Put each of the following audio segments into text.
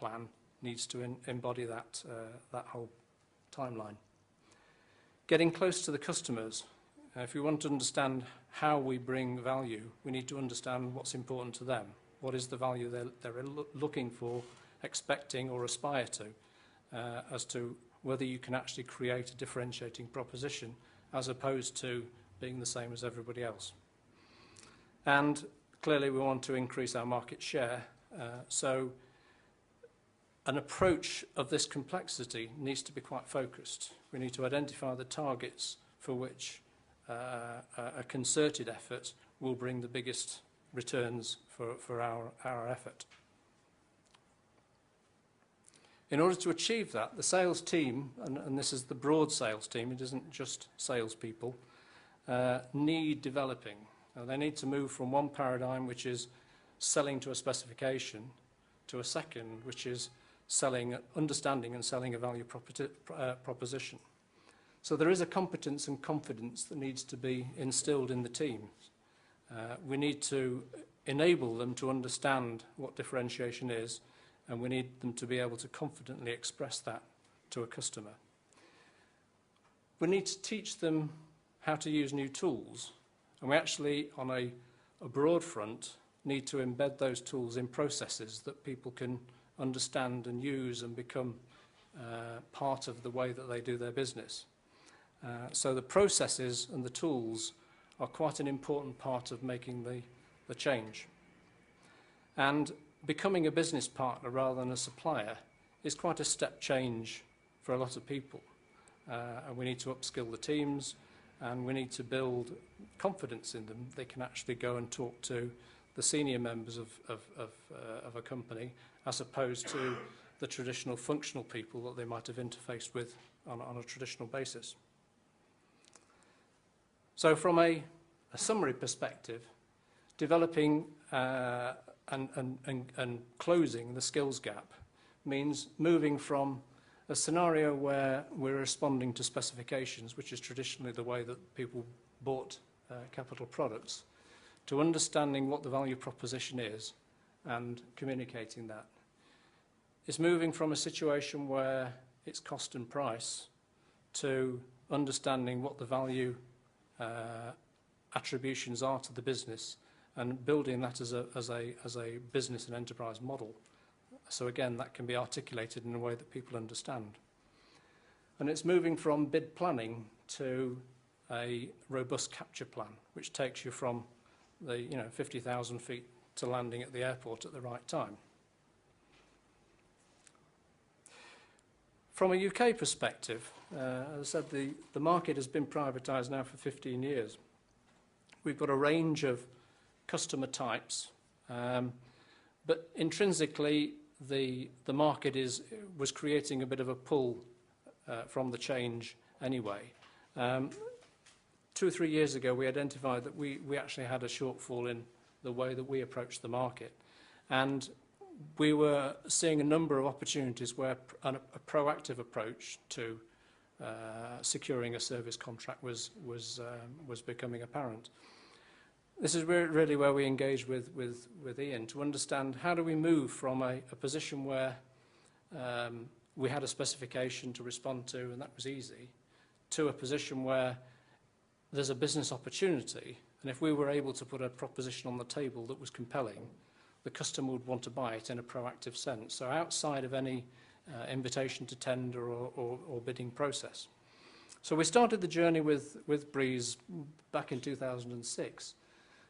plan needs to embody that whole timeline. Getting close to the customers. If we want to understand how we bring value, we need to understand what's important to them. What is the value they're looking for, expecting or aspire to, as to whether you can actually create a differentiating proposition as opposed to being the same as everybody else. And clearly we want to increase our market share, so an approach of this complexity needs to be quite focused. We need to identify the targets for which a concerted effort will bring the biggest returns for our effort. In order to achieve that, the sales team, and this is the broad sales team, it isn't just salespeople, need developing. They need to move from one paradigm, which is selling to a specification, to a second, which is selling, understanding and selling a value proposition. So there is a competence and confidence that needs to be instilled in the team. We need to enable them to understand what differentiation is, and we need them to be able to confidently express that to a customer. We need to teach them how to use new tools, and we actually, on a broad front, need to embed those tools in processes that people can understand and use and become part of the way that they do their business. So the processes and the tools are quite an important part of making the change. And becoming a business partner rather than a supplier is quite a step change for a lot of people. And we need to upskill the teams, and we need to build confidence in them. They can actually go and talk to the senior members of a company as opposed to the traditional functional people that they might have interfaced with on a traditional basis. So from a summary perspective, developing and closing the skills gap means moving from a scenario where we're responding to specifications, which is traditionally the way that people bought capital products, to understanding what the value proposition is and communicating that. It's moving from a situation where it's cost and price to understanding what the value attributions are to the business and building that as a business and enterprise model. So again, that can be articulated in a way that people understand. And it's moving from bid planning to a robust capture plan, which takes you from the 50,000 feet to landing at the airport at the right time. From a UK perspective, as I said, the market has been privatised now for 15 years. We've got a range of customer types, but intrinsically the market was creating a bit of a pull from the change anyway. 2 or 3 years ago we identified that we actually had a shortfall in the way that we approached the market, and we were seeing a number of opportunities where a proactive approach to securing a service contract was becoming apparent. This is really where we engaged with Ian to understand how do we move from a position where we had a specification to respond to and that was easy, to a position where there's a business opportunity, and if we were able to put a proposition on the table that was compelling, the customer would want to buy it in a proactive sense, so outside of any invitation to tender or bidding process. So we started the journey with Breeze back in 2006,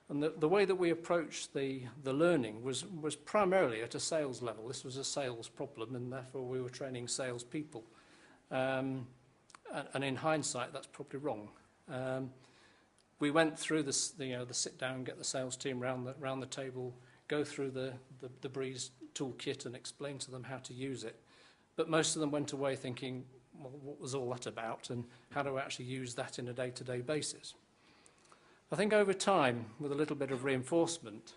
and the way that we approached the learning was primarily at a sales level. This was a sales problem, and therefore we were training salespeople. And in hindsight, that's probably wrong. We went through the sit down, get the sales team round the table, go through the Breeze toolkit and explain to them how to use it. But most of them went away thinking, well, what was all that about, and how do I actually use that in a day-to-day basis? I think over time, with a little bit of reinforcement,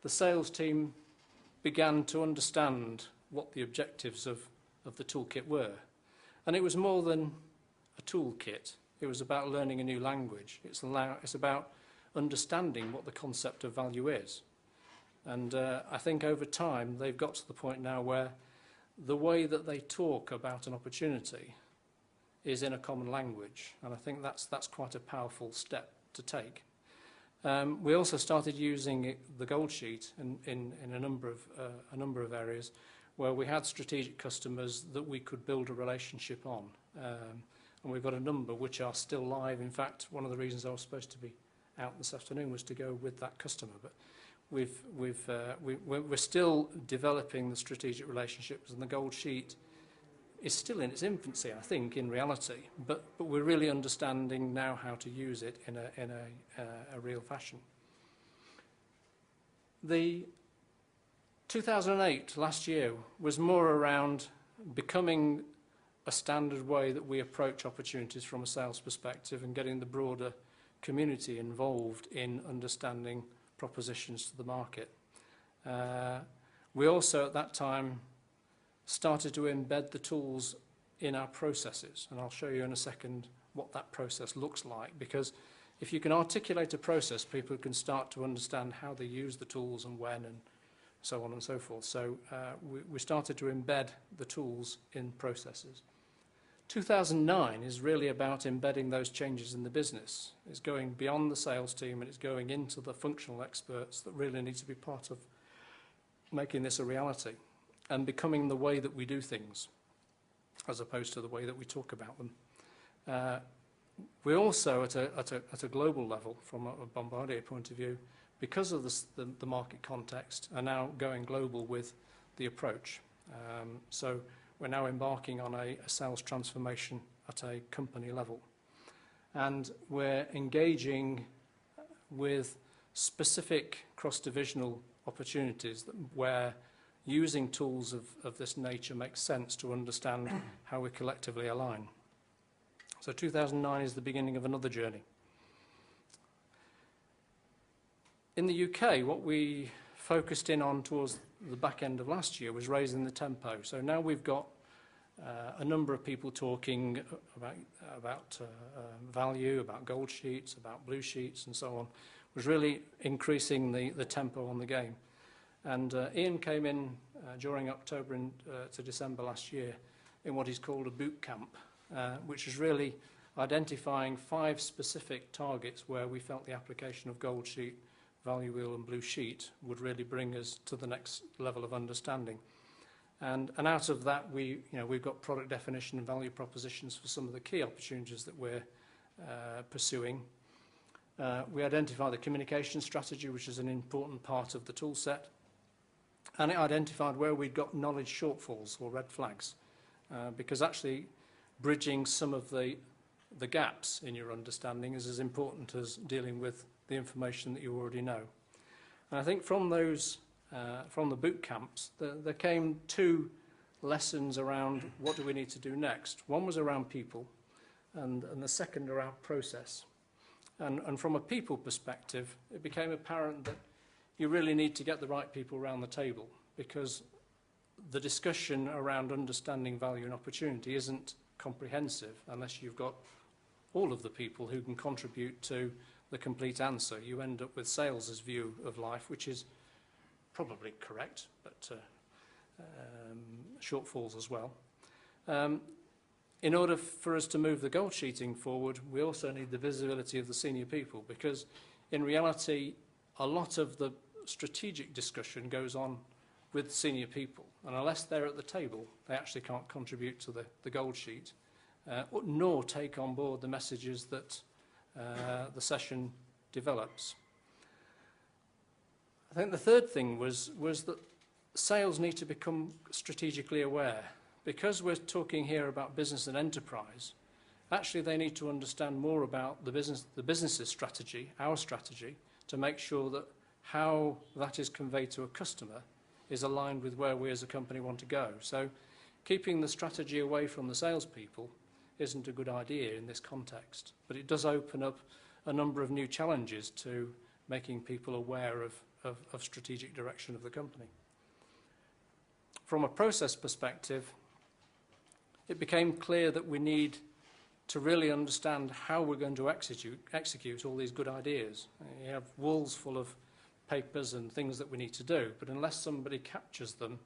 the sales team began to understand what the objectives of the toolkit were. And it was more than a toolkit. It was about learning a new language. It's about understanding what the concept of value is. And I think over time they've got to the point now where the way that they talk about an opportunity is in a common language, and I think that's quite a powerful step to take. We also started using the gold sheet in a number of areas where we had strategic customers that we could build a relationship on, and we've got a number which are still live. In fact, one of the reasons I was supposed to be out this afternoon was to go with that customer, but we're still developing the strategic relationships, and the gold sheet is still in its infancy, I think, in reality, but we're really understanding now how to use it in a real fashion. The 2008, last year, was more around becoming a standard way that we approach opportunities from a sales perspective and getting the broader community involved in understanding propositions to the market. We also, at that time, started to embed the tools in our processes, and I'll show you in a second what that process looks like, because if you can articulate a process, people can start to understand how they use the tools and when and so on and so forth. So we started to embed the tools in processes. 2009 is really about embedding those changes in the business. It's going beyond the sales team, and it's going into the functional experts that really need to be part of making this a reality and becoming the way that we do things as opposed to the way that we talk about them. We also, at a global level, from a Bombardier point of view, because of the market context, are now going global with the approach. So we're now embarking on a sales transformation at a company level. And we're engaging with specific cross-divisional opportunities where using tools of this nature makes sense to understand how we collectively align. So 2009 is the beginning of another journey. In the UK, what we focused in on towards the back end of last year was raising the tempo. So now we've got a number of people talking about value, about gold sheets, about blue sheets, and so on, was really increasing the tempo on the game. And Ian came in during October to December last year in what is called a boot camp, which is really identifying 5 specific targets where we felt the application of gold sheet, value wheel and blue sheet would really bring us to the next level of understanding. And out of that, we've got product definition and value propositions for some of the key opportunities that we're pursuing. We identify the communication strategy, which is an important part of the tool set. And it identified where we'd got knowledge shortfalls or red flags, because actually bridging some of the gaps in your understanding is as important as dealing with the information that you already know. And I think from those, from the boot camps, there came 2 lessons around what do we need to do next. One was around people, and the second around process. And from a people perspective, it became apparent that you really need to get the right people around the table, because the discussion around understanding value and opportunity isn't comprehensive unless you've got all of the people who can contribute to the complete answer. You end up with sales' view of life, which is probably correct, but shortfalls as well. In order for us to move the gold sheeting forward, we also need the visibility of the senior people, because in reality, a lot of the strategic discussion goes on with senior people, and unless they're at the table, they actually can't contribute to the gold sheet, nor take on board the messages that the session develops. I think the third thing was that sales need to become strategically aware. Because we're talking here about business and enterprise, actually they need to understand more about the business's strategy, our strategy, to make sure that how that is conveyed to a customer is aligned with where we as a company want to go. So keeping the strategy away from the salespeople isn't a good idea in this context, but it does open up a number of new challenges to making people aware of strategic direction of the company. From a process perspective, it became clear that we need to really understand how we're going to execute all these good ideas. You have walls full of papers and things that we need to do, but unless somebody captures them